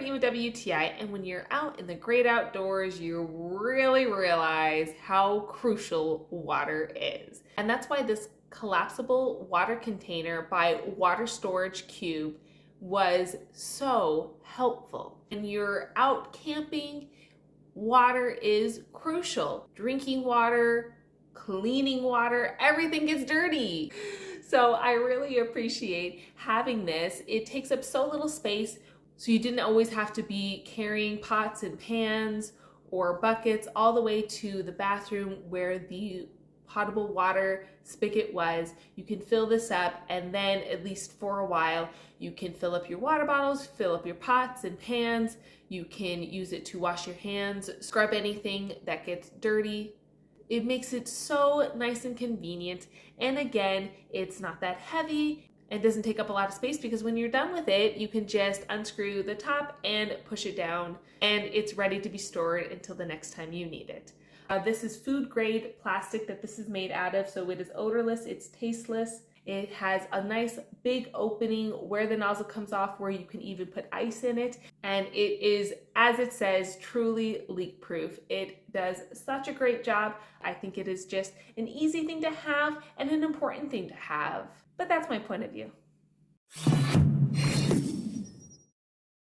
you a WTI, and when you're out in the great outdoors, you really realize how crucial water is. And that's why this collapsible water container by WaterStorageCube was so helpful. When you're out camping, water is crucial. Drinking water, cleaning water, everything gets dirty. So I really appreciate having this. It takes up so little space, so you didn't always have to be carrying pots and pans or buckets all the way to the bathroom where the potable water spigot was. You can fill this up, and then at least for a while, you can fill up your water bottles, fill up your pots and pans. You can use it to wash your hands, scrub anything that gets dirty. It makes it so nice and convenient. And again, it's not that heavy and doesn't take up a lot of space, because when you're done with it, you can just unscrew the top and push it down, and it's ready to be stored until the next time you need it. This is food grade plastic that this is made out of, so it is odorless, it's tasteless. It has a nice big opening where the nozzle comes off, where you can even put ice in it. And it is, as it says, truly leak proof. It does such a great job. I think it is just an easy thing to have and an important thing to have. But that's my point of view.